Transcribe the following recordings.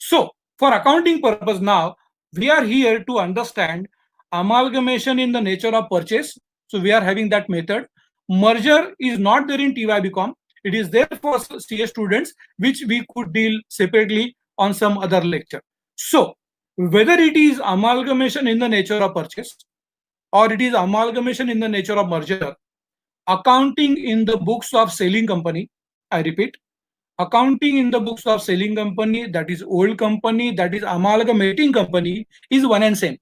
So for accounting purpose now, we are here to understand amalgamation in the nature of purchase. So we are having that method. Merger is not there in TYBCom. It is there for CS students, which we could deal separately on some other lecture. So whether it is amalgamation in the nature of purchase or it is amalgamation in the nature of merger, accounting in the books of selling company, I repeat, accounting in the books of selling company, that is old company, that is amalgamating company, is one and same.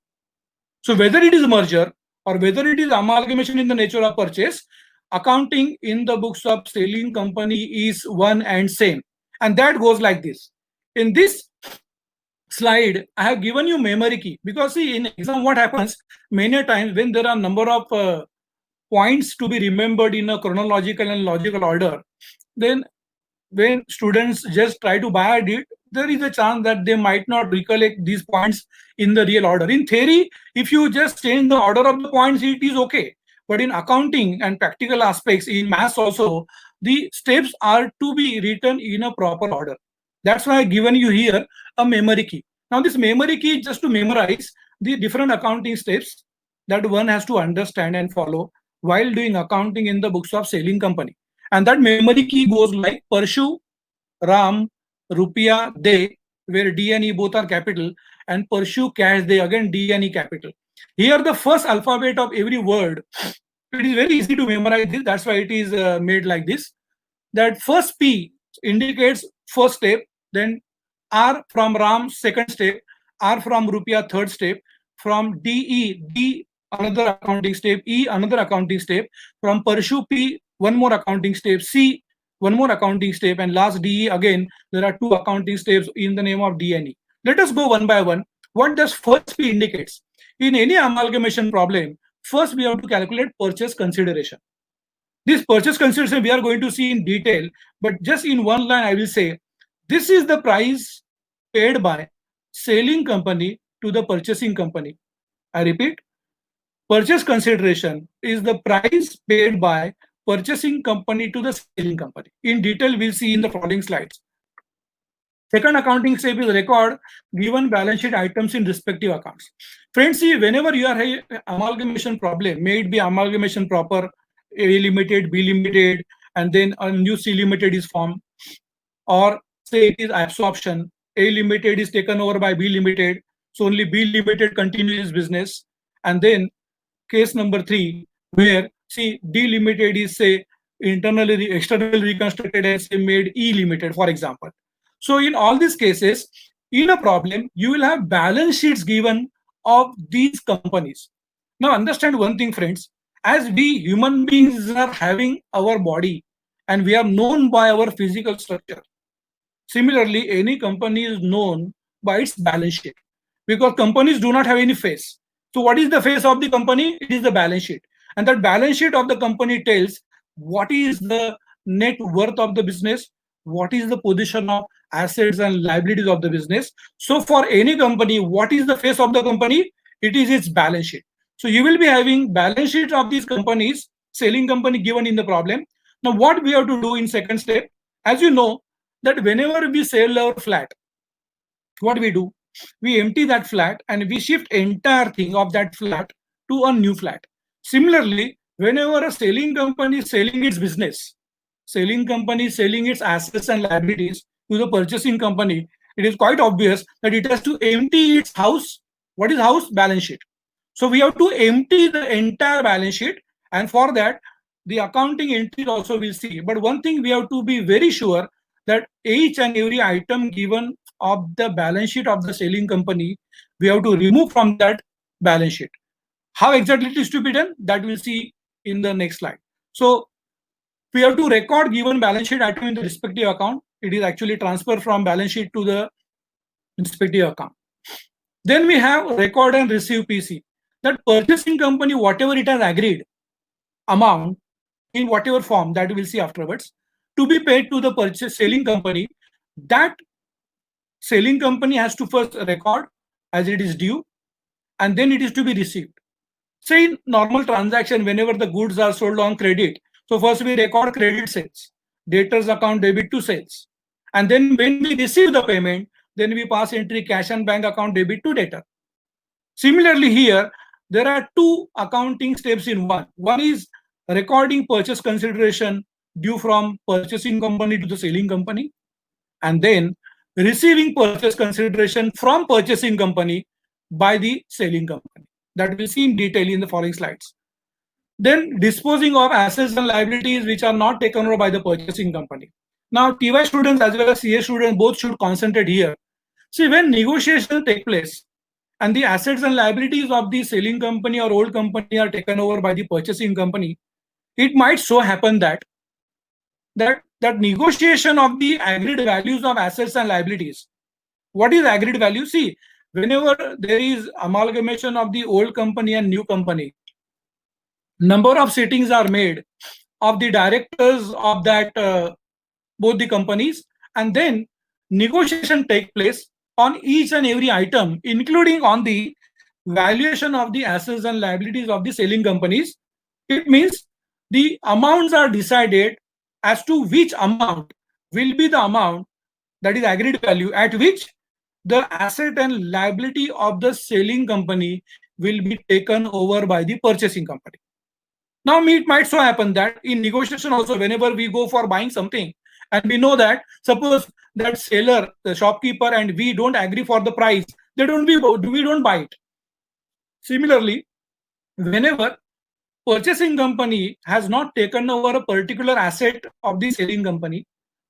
So whether it is merger or whether it is amalgamation in the nature of purchase, accounting in the books of selling company is one and same. And that goes like this. In this slide, I have given you memory key, because see, in exam what happens many times when there are number of points to be remembered in a chronological and logical order, then when students just try to buy it, there is a chance that they might not recollect these points in the real order. In theory, if you just change the order of the points, it is okay. But in accounting and practical aspects, in maths also, the steps are to be written in a proper order. That's why I've given you here a memory key. Now, this memory key is just to memorize the different accounting steps that one has to understand and follow while doing accounting in the books of selling company. And that memory key goes like Parshu, Ram, Rupiah, De, where D and E both are capital, and Parshu, Cash, De, again D and E capital. Here, the first alphabet of every word, it is very easy to memorize this. That's why it is made like this. That first P indicates first step, then R from Ram, second step, R from Rupiah, third step, from D, another accounting step, E, another accounting step, from Parshu P, one more accounting step, C, one more accounting step, and last DE again, there are two accounting steps in the name of DNE. Let us go one by one. What does first P indicates? In any amalgamation problem, first we have to calculate purchase consideration. This purchase consideration we are going to see in detail, but just in one line I will say, this is the price paid by selling company to the purchasing company. I repeat, purchase consideration is the price paid by purchasing company to the selling company. In detail, we'll see in the following slides. Second accounting step is record given balance sheet items in respective accounts. Friends, see, whenever you are having amalgamation problem, may it be amalgamation proper, A limited, B limited, and then a new C limited is formed, or say it is absorption, A limited is taken over by B limited, so only B limited continues its business, and then case number 3, where see D limited is say internally externally reconstructed and say made E limited, for example. So in all these cases, in a problem, you will have balance sheets given of these companies. Now understand one thing, friends, as we human beings are having our body and we are known by our physical structure. Similarly, any company is known by its balance sheet, because companies do not have any face. So what is the face of the company? It is the balance sheet. And that balance sheet of the company tells what is the net worth of the business, what is the position of assets and liabilities of the business. So for any company, what is the face of the company? It is its balance sheet. So you will be having balance sheet of these companies, selling company given in the problem. Now what we have to do in second step, as you know, that whenever we sell our flat, what we do, we empty that flat and we shift entire thing of that flat to a new flat. Similarly, whenever a selling company is selling its business, selling company is selling its assets and liabilities to the purchasing company, it is quite obvious that it has to empty its house. What is house? Balance sheet. So we have to empty the entire balance sheet, and for that the accounting entries also will see. But one thing we have to be very sure, that each and every item given of the balance sheet of the selling company, we have to remove from that balance sheet. How exactly it is to be done, that we'll see in the next slide. So we have to record given balance sheet item in the respective account. It is actually transferred from balance sheet to the respective account. Then we have record and receive PC. That purchasing company, whatever it has agreed amount in whatever form, that we'll see afterwards, to be paid to the purchase selling company, that selling company has to first record as it is due, and then it is to be received. Say in normal transaction, whenever the goods are sold on credit, so first we record credit sales, debtors account debit to sales, and then when we receive the payment, then we pass entry cash and bank account debit to debtor. Similarly here, there are two accounting steps in one. One is recording purchase consideration due from purchasing company to the selling company, and then receiving purchase consideration from purchasing company by the selling company. That we'll see in detail in the following slides. Then disposing of assets and liabilities which are not taken over by the purchasing company. Now, TY students as well as CA students both should concentrate here. See, when negotiations take place and the assets and liabilities of the selling company or old company are taken over by the purchasing company, it might so happen that negotiation of the agreed values of assets and liabilities. What is agreed value? See, whenever there is amalgamation of the old company and new company, number of sittings are made of the directors of that both the companies, and then negotiation take place on each and every item, including on the valuation of the assets and liabilities of the selling companies. It means the amounts are decided as to which amount will be the amount, that is agreed value, at which the asset and liability of the selling company will be taken over by the purchasing company. Now, it might so happen that in negotiation also, whenever we go for buying something and we know that suppose that seller, the shopkeeper, and we don't agree for the price, we don't buy it. Similarly, whenever purchasing company has not taken over a particular asset of the selling company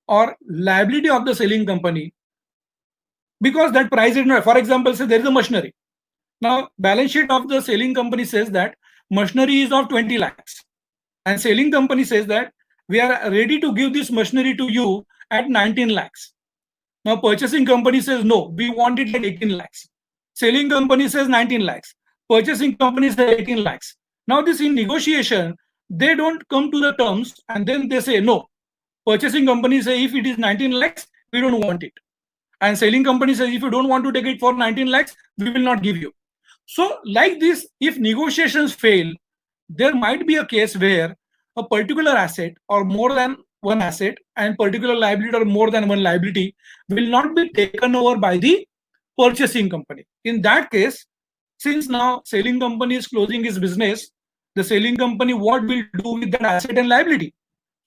or liability of the selling company, because that price is not, for example, say there is a machinery. Now, balance sheet of the selling company says that machinery is of 20 lakhs, and selling company says that we are ready to give this machinery to you at 19 lakhs. Now, purchasing company says no, we want it at 18 lakhs. Selling company says 19 lakhs. Purchasing company says 18 lakhs. Now, this in negotiation, they don't come to the terms and then they say no. Purchasing company say if it is 19 lakhs, we don't want it. And selling company says if you don't want to take it for 19 lakhs, we will not give you. So like this, if negotiations fail, there might be a case where a particular asset or more than one asset and particular liability or more than one liability will not be taken over by the purchasing company. In that case, since now selling company is closing its business, the selling company what will do with that asset and liability?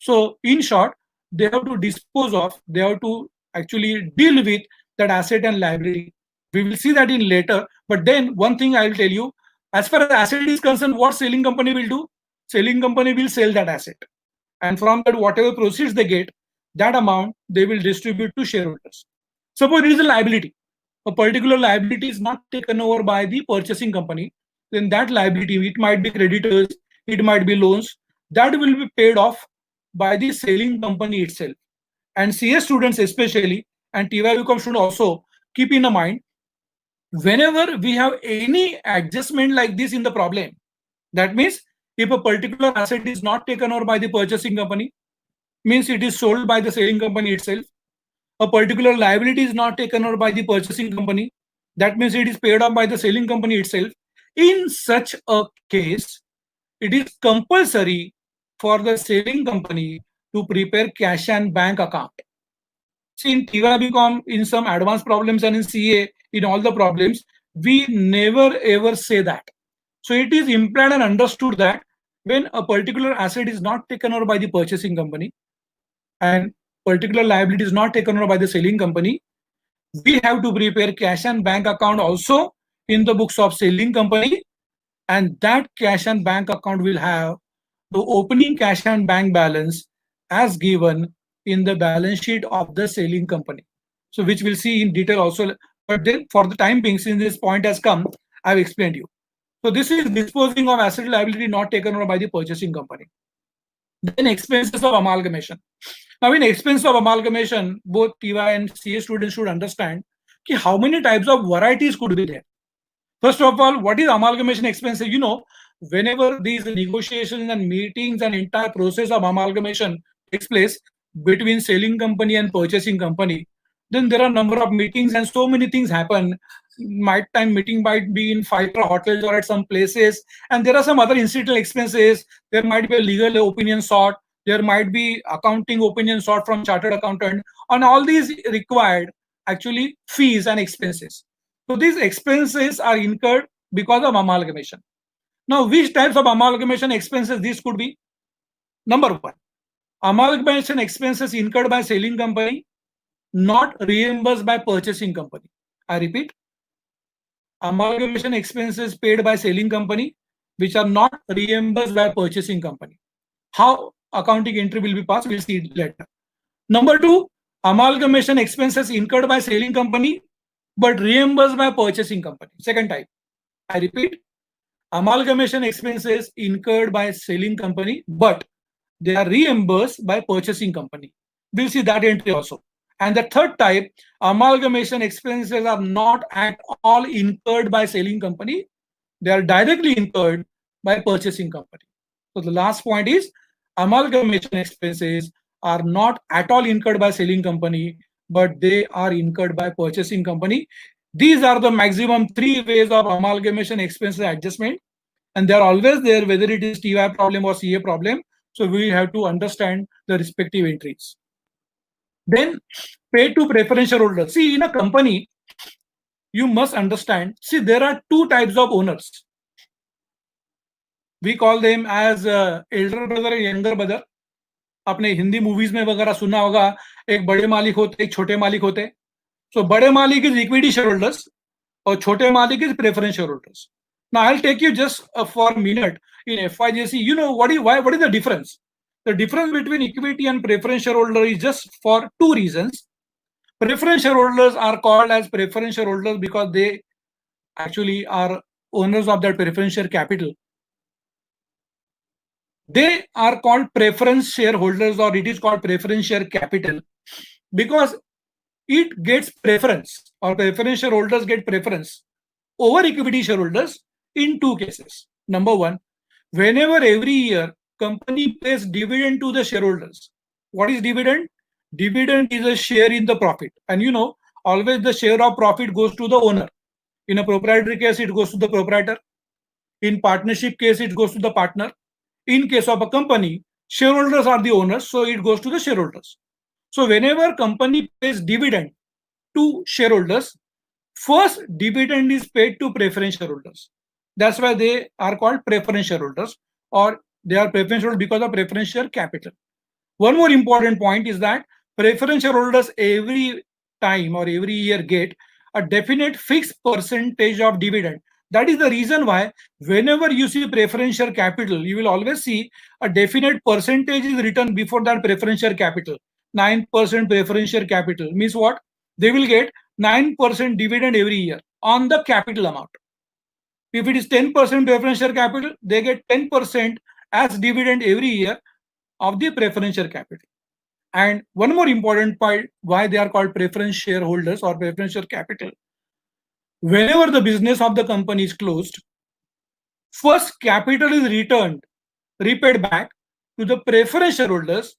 So in short, they have to dispose of, they have to actually deal with that asset and liability. We will see that in later. But then one thing I will tell you, as far as asset is concerned, what selling company will do? Selling company will sell that asset. And from that, whatever proceeds they get, that amount they will distribute to shareholders. Suppose it is a liability. A particular liability is not taken over by the purchasing company. Then that liability, it might be creditors, it might be loans, that will be paid off by the selling company itself. And CS students especially, and TY BCom should also keep in mind, whenever we have any adjustment like this in the problem, that means if a particular asset is not taken over by the purchasing company, means it is sold by the selling company itself. A particular liability is not taken over by the purchasing company, that means it is paid off by the selling company itself. In such a case, it is compulsory for the selling company to prepare cash and bank account. See, in TY BCom, in some advanced problems and in CA, in all the problems, we never ever say that. So it is implied and understood that when a particular asset is not taken over by the purchasing company and particular liability is not taken over by the selling company, we have to prepare cash and bank account also in the books of selling company, and that cash and bank account will have the opening cash and bank balance as given in the balance sheet of the selling company. So which we'll see in detail also. But then for the time being, since this point has come, I've explained you. So this is disposing of asset liability not taken over by the purchasing company. Then expenses of amalgamation. Now in expense of amalgamation, both TY and CA students should understand how many types of varieties could be there. First of all, what is amalgamation expenses? You know, whenever these negotiations and meetings and entire process of amalgamation takes place between selling company and purchasing company, then there are number of meetings and so many things happen. Meeting might be in 5-star hotels or at some places, and there are some other incidental expenses. There might be a legal opinion sought. There might be accounting opinion sought from chartered accountant. On all these required, actually fees and expenses. So these expenses are incurred because of amalgamation. Now, which types of amalgamation expenses these could be? Number one, amalgamation expenses incurred by selling company, not reimbursed by purchasing company. I repeat, amalgamation expenses paid by selling company, which are not reimbursed by purchasing company. How accounting entry will be passed, we'll see it later. Number two, amalgamation expenses incurred by selling company, but reimbursed by purchasing company. Second type. I repeat, amalgamation expenses incurred by selling company, but they are reimbursed by purchasing company. We'll see that entry also. And the third type, amalgamation expenses are not at all incurred by selling company. They are directly incurred by purchasing company. So the last point is amalgamation expenses are not at all incurred by selling company, but they are incurred by purchasing company. These are the maximum three ways of amalgamation expenses adjustment, and they are always there, whether it is TY problem or CA problem. So we have to understand the respective entries. Then pay to preferential holders. See, in a company, you must understand, see, there are two types of owners. We call them as elder brother and younger brother. आपने Hindi movies में वगैरह सुना होगा, एक बड़े मालिक होते, एक छोटे मालिक होते. So बड़े मालिक is equity shareholders और छोटे मालिक is preference shareholders. Now I'll take you just for a minute in FYJC. You know what is the difference? The difference between equity and preference shareholder is just for two reasons. Preference shareholders are called as preference shareholders because they actually are owners of that preferential capital. They are called preference shareholders, or it is called preference share capital, because it gets preference, or preference shareholders get preference over equity shareholders in two cases. Number one, whenever every year company pays dividend to the shareholders. What is dividend? Dividend is a share in the profit, and you know, always the share of profit goes to the owner. In a proprietary case, it goes to the proprietor. In partnership case, it goes to the partner. In case of a company, shareholders are the owners, so it goes to the shareholders. So whenever company pays dividend to shareholders, first dividend is paid to preference shareholders. That's why they are called preference shareholders, or they are preference shareholders because of preference share capital. One more important point is that preference shareholders every time or every year get a definite fixed percentage of dividend. That is the reason why whenever you see preferential capital, you will always see a definite percentage is written before that preferential capital. 9% preferential capital means what? They will get 9% dividend every year on the capital amount. If it is 10% preferential capital, they get 10% as dividend every year of the preferential capital. And one more important point, why they are called preference shareholders or preferential capital. Whenever the business of the company is closed, first capital is repaid back to the preference shareholders,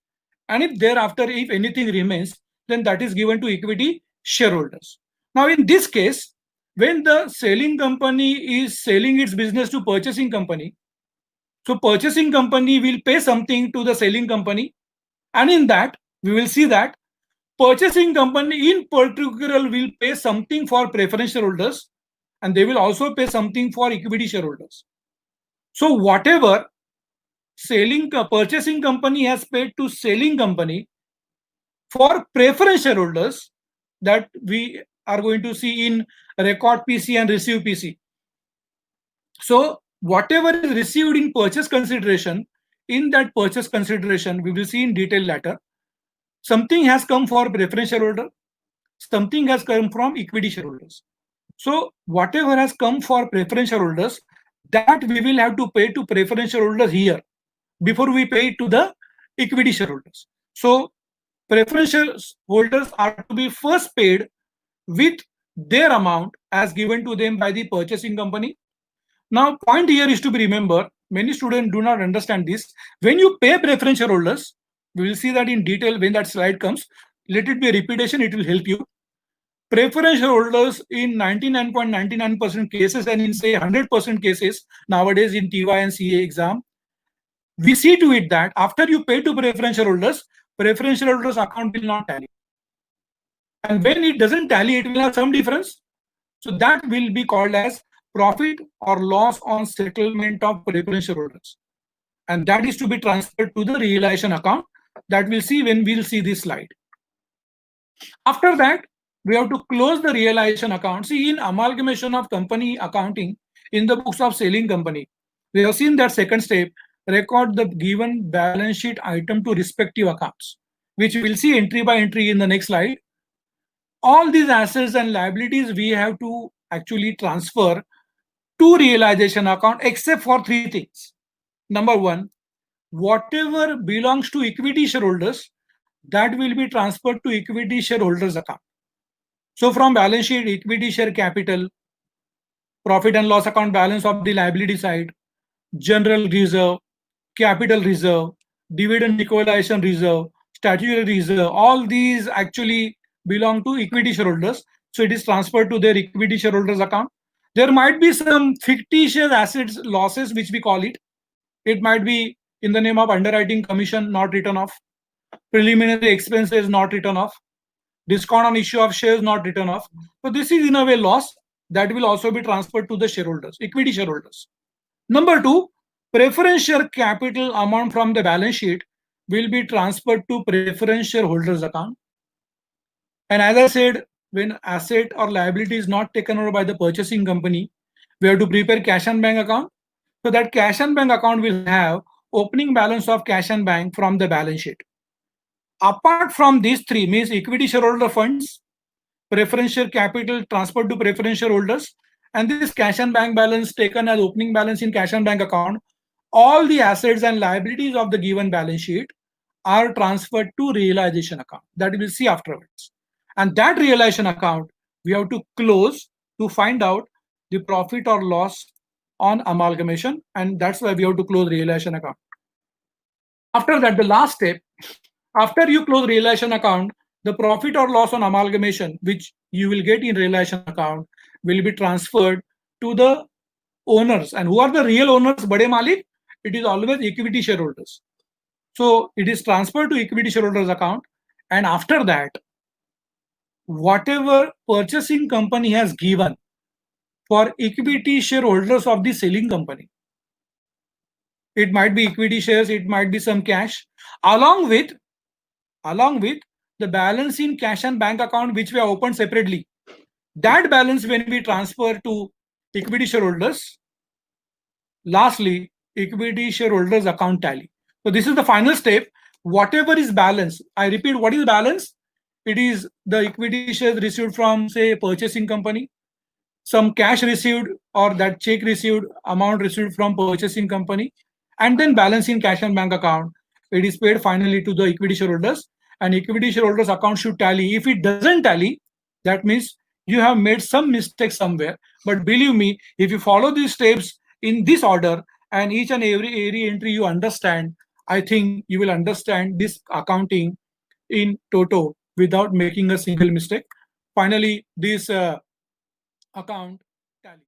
and if thereafter, if anything remains, then that is given to equity shareholders. Now, in this case, when the selling company is selling its business to purchasing company, so purchasing company will pay something to the selling company, and in that, we will see that purchasing company in particular will pay something for preference shareholders, and they will also pay something for equity shareholders. So whatever purchasing company has paid to selling company for preference shareholders, that we are going to see in record PC and receive PC. So whatever is received in purchase consideration, in that purchase consideration, we will see in detail later. Something has come for preference shareholder, something has come from equity shareholders. So whatever has come for preference shareholders, that we will have to pay to preference shareholders here before we pay it to the equity shareholders. So preference shareholders are to be first paid with their amount as given to them by the purchasing company. Now, point here is to be remembered, many students do not understand this. When you pay preference shareholders, we will see that in detail when that slide comes. Let it be a repetition, it will help you. Preference shareholders in 99.99% cases and in say 100% cases nowadays in TY and CA exam, we see to it that after you pay to preference shareholders account will not tally. And when it doesn't tally, it will have some difference. So that will be called as profit or loss on settlement of preference shareholders. And that is to be transferred to the realization account that we'll see when we'll see this slide. After that, we have to close the realization account. See, in amalgamation of company accounting in the books of selling company, we have seen that second step, record the given balance sheet item to respective accounts, which we'll see entry by entry in the next slide. All these assets and liabilities we have to actually transfer to realization account except for three things. Number one, whatever belongs to equity shareholders, that will be transferred to equity shareholders account. So from balance sheet, equity share capital, profit and loss account balance of the liability side, general reserve, capital reserve, dividend equalization reserve, statutory reserve, all these actually belong to equity shareholders. So it is transferred to their equity shareholders account. There might be some fictitious assets losses, which we call it. It might be in the name of underwriting commission not written off, preliminary expenses not written off, discount on issue of shares not written off. So this is in a way loss that will also be transferred to the shareholders, equity shareholders. Number two, preference share capital amount from the balance sheet will be transferred to preference shareholders account. And as I said, when asset or liability is not taken over by the purchasing company, we have to prepare cash and bank account. So that cash and bank account will have opening balance of cash and bank from the balance sheet. Apart from these three, means equity shareholder funds, preferential capital transferred to preferential shareholders, and this cash and bank balance taken as opening balance in cash and bank account, all the assets and liabilities of the given balance sheet are transferred to realization account. That we will see afterwards. And that realization account, we have to close to find out the profit or loss on amalgamation. And that's why we have to close realization account. After that, the last step, after you close realization account, the profit or loss on amalgamation, which you will get in realization account, will be transferred to the owners. And who are the real owners? Bade Malik? It is always equity shareholders. So it is transferred to equity shareholders account. And after that, whatever purchasing company has given for equity shareholders of the selling company, it might be equity shares, it might be some cash, along with the balance in cash and bank account which we have opened separately. That balance when we transfer to equity shareholders, lastly, equity shareholders account tally. So this is the final step. Whatever is balance, I repeat, what is balance? It is the equity shares received from, say, purchasing company, some cash received or that check received, amount received from purchasing company, and then balance in cash and bank account. It is paid finally to the equity shareholders, and equity shareholders account should tally. If it doesn't tally, that means you have made some mistake somewhere. But believe me, if you follow these steps in this order and each and every entry you understand, I think you will understand this accounting in toto without making a single mistake. Finally, this account tally.